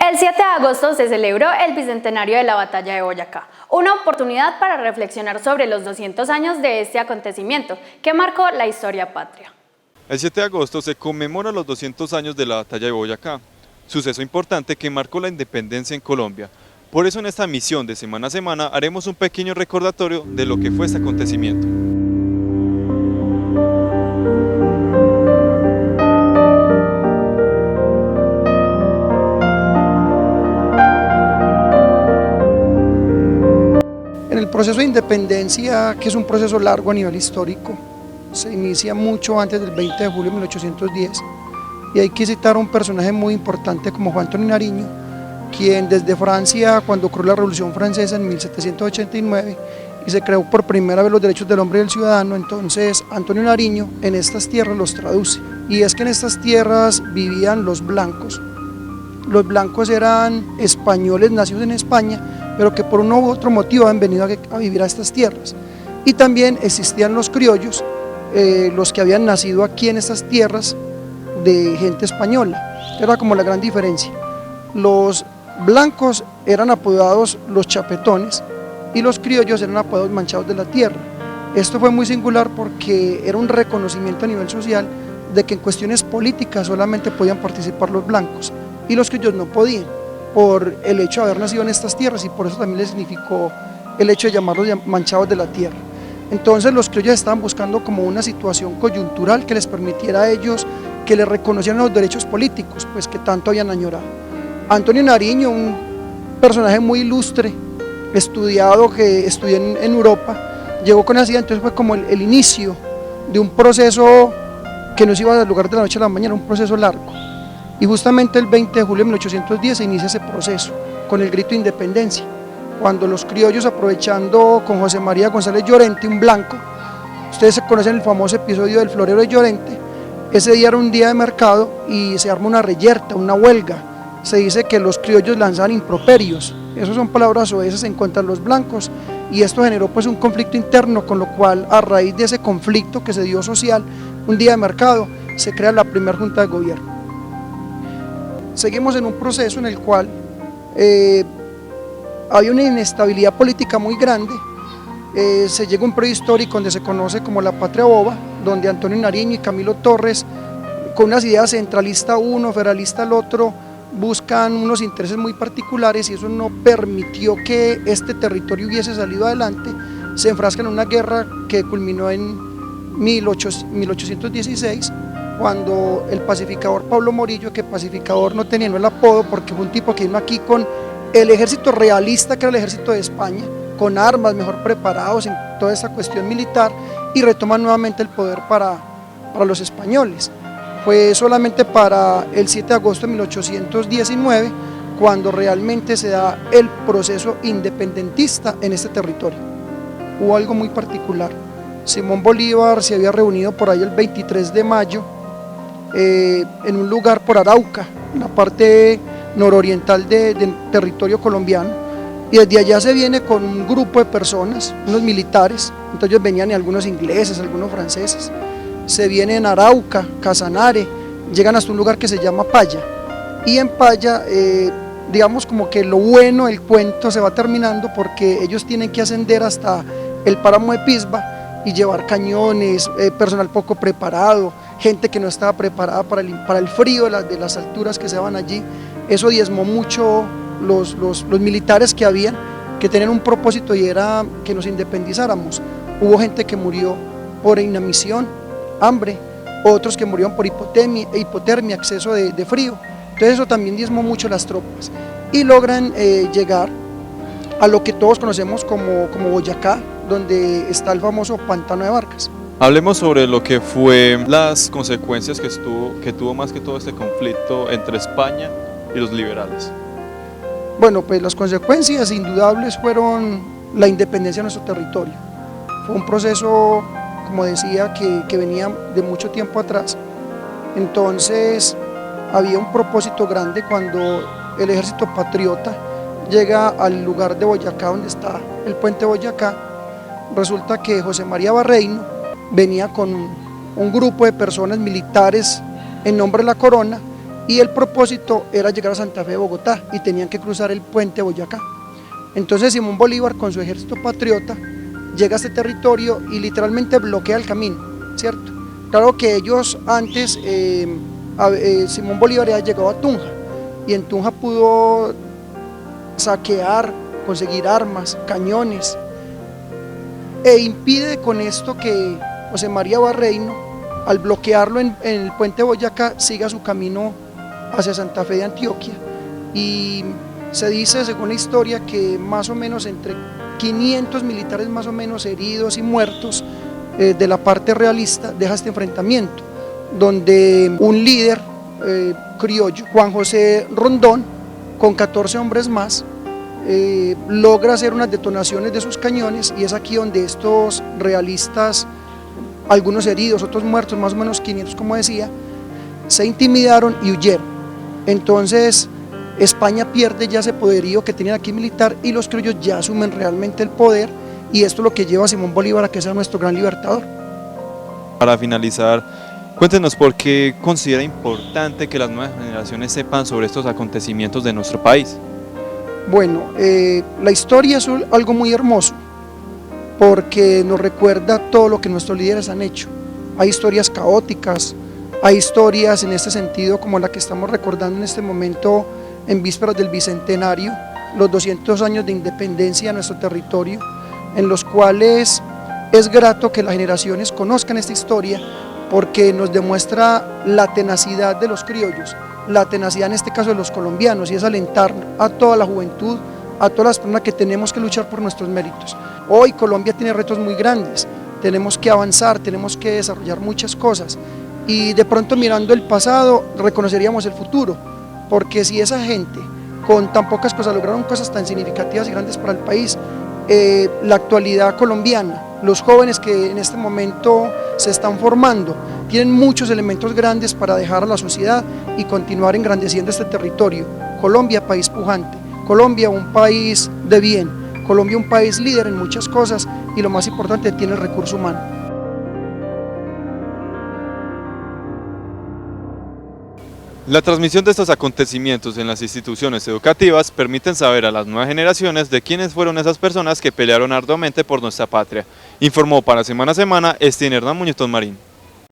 El 7 de agosto se celebró el bicentenario de la Batalla de Boyacá, una oportunidad para reflexionar sobre los 200 años de este acontecimiento que marcó la historia patria. El 7 de agosto se conmemora los 200 años de la Batalla de Boyacá, suceso importante que marcó la independencia en Colombia. Por eso en esta misión de semana a semana haremos un pequeño recordatorio de lo que fue este acontecimiento. En el proceso de independencia, que es un proceso largo a nivel histórico, se inicia mucho antes del 20 de julio de 1810 y hay que citar a un personaje muy importante como Juan Antonio Nariño, quien desde Francia, cuando ocurrió la Revolución Francesa en 1789 y se creó por primera vez los derechos del hombre y del ciudadano, entonces Antonio Nariño en estas tierras los traduce. Y es que en estas tierras vivían los blancos. Los blancos eran españoles nacidos en España, pero que por uno u otro motivo han venido a vivir a estas tierras. Y también existían los criollos, los que habían nacido aquí en estas tierras de gente española. Era como la gran diferencia. Los blancos eran apodados los chapetones y los criollos eran apodados manchados de la tierra. Esto fue muy singular porque era un reconocimiento a nivel social de que en cuestiones políticas solamente podían participar los blancos y los criollos no podían, por el hecho de haber nacido en estas tierras, y por eso también les significó el hecho de llamarlos manchados de la tierra. Entonces los criollos estaban buscando como una situación coyuntural que les permitiera a ellos que les reconocieran los derechos políticos, pues que tanto habían añorado. Antonio Nariño, un personaje muy ilustre, estudiado, que estudió en Europa, llegó con esa idea, entonces fue como el inicio de un proceso que no se iba a dar lugar de la noche a la mañana, un proceso largo. Y justamente el 20 de julio de 1810 se inicia ese proceso con el grito de independencia, cuando los criollos, aprovechando con José María González Llorente, un blanco, ustedes conocen el famoso episodio del florero de Llorente, ese día era un día de mercado y se arma una reyerta, una huelga. Se dice que los criollos lanzaban improperios, esas son palabras soeces en contra de los blancos, y esto generó pues un conflicto interno, con lo cual a raíz de ese conflicto que se dio social, un día de mercado, se crea la primera junta de gobierno. Seguimos en un proceso en el cual había una inestabilidad política muy grande. Se llega a un periodo histórico donde se conoce como la Patria Boba, donde Antonio Nariño y Camilo Torres, con unas ideas centralista uno, federalista el otro, buscan unos intereses muy particulares, y eso no permitió que este territorio hubiese salido adelante. Se enfrascan en una guerra que culminó en 1816, cuando el pacificador Pablo Morillo, que pacificador no tenía el apodo porque fue un tipo que vino aquí con el ejército realista, que era el ejército de España, con armas, mejor preparados en toda esa cuestión militar, y retoma nuevamente el poder para los españoles. Fue solamente para el 7 de agosto de 1819 cuando realmente se da el proceso independentista en este territorio. Hubo algo muy particular. Simón Bolívar se había reunido por ahí el 23 de mayo en un lugar por Arauca, en la parte nororiental del territorio colombiano, y desde allá se viene con un grupo de personas, unos militares, entonces venían algunos ingleses, algunos franceses, se vienen a Arauca, Casanare, llegan hasta un lugar que se llama Paya, y en Paya, digamos como que lo bueno del cuento se va terminando, porque ellos tienen que ascender hasta el páramo de Pisba y llevar cañones, personal poco preparado, gente que no estaba preparada para el frío de las alturas que se van allí. Eso diezmó mucho los militares que habían, que tenían un propósito, y era que nos independizáramos. Hubo gente que murió por inanición, hambre, otros que murieron por hipotermia, exceso de frío. Entonces eso también diezmó mucho las tropas, y logran llegar a lo que todos conocemos como Boyacá, donde está el famoso Pantano de Vargas. Hablemos sobre lo que fue las consecuencias que tuvo más que todo este conflicto entre España y los liberales. Bueno, pues las consecuencias indudables fueron la independencia de nuestro territorio. Fue un proceso, como decía, que venía de mucho tiempo atrás. Entonces había un propósito grande cuando el ejército patriota llega al lugar de Boyacá, donde está el puente Boyacá. Resulta que José María Barreino venía con un grupo de personas militares en nombre de la corona, y el propósito era llegar a Santa Fe de Bogotá y tenían que cruzar el puente Boyacá. Entonces Simón Bolívar con su ejército patriota llega a este territorio y literalmente bloquea el camino, ¿cierto? Claro que ellos antes, Simón Bolívar había llegado a Tunja y en Tunja pudo saquear, conseguir armas, cañones, e impide con esto que José María Barreino, al bloquearlo en el puente Boyacá, siga su camino hacia Santa Fe de Antioquia. Y se dice, según la historia, que más o menos entre 500 militares más o menos heridos y muertos de la parte realista deja este enfrentamiento, donde un líder criollo, Juan José Rondón, con 14 hombres más, logra hacer unas detonaciones de sus cañones, y es aquí donde estos realistas, algunos heridos, otros muertos, más o menos 500 como decía, se intimidaron y huyeron. Entonces España pierde ya ese poderío que tenían aquí militar y los criollos ya asumen realmente el poder, y esto es lo que lleva a Simón Bolívar a que sea nuestro gran libertador. Para finalizar, cuéntenos por qué considera importante que las nuevas generaciones sepan sobre estos acontecimientos de nuestro país. Bueno, la historia es algo muy hermoso porque nos recuerda todo lo que nuestros líderes han hecho. Hay historias caóticas, hay historias en este sentido como la que estamos recordando en este momento en vísperas del Bicentenario, los 200 años de independencia de nuestro territorio, en los cuales es grato que las generaciones conozcan esta historia porque nos demuestra la tenacidad de los criollos, la tenacidad en este caso de los colombianos, y es alentar a toda la juventud, a todas las personas que tenemos que luchar por nuestros méritos. Hoy Colombia tiene retos muy grandes, tenemos que avanzar, tenemos que desarrollar muchas cosas, y de pronto mirando el pasado reconoceríamos el futuro, porque si esa gente con tan pocas cosas lograron cosas tan significativas y grandes para el país, la actualidad colombiana, los jóvenes que en este momento se están formando, tienen muchos elementos grandes para dejar a la sociedad y continuar engrandeciendo este territorio. Colombia, país pujante, Colombia, un país de bien, Colombia, un país líder en muchas cosas, y lo más importante, tiene el recurso humano. La transmisión de estos acontecimientos en las instituciones educativas permiten saber a las nuevas generaciones de quiénes fueron esas personas que pelearon arduamente por nuestra patria. Informó para Semana a Semana Hernán Muñoz Marín.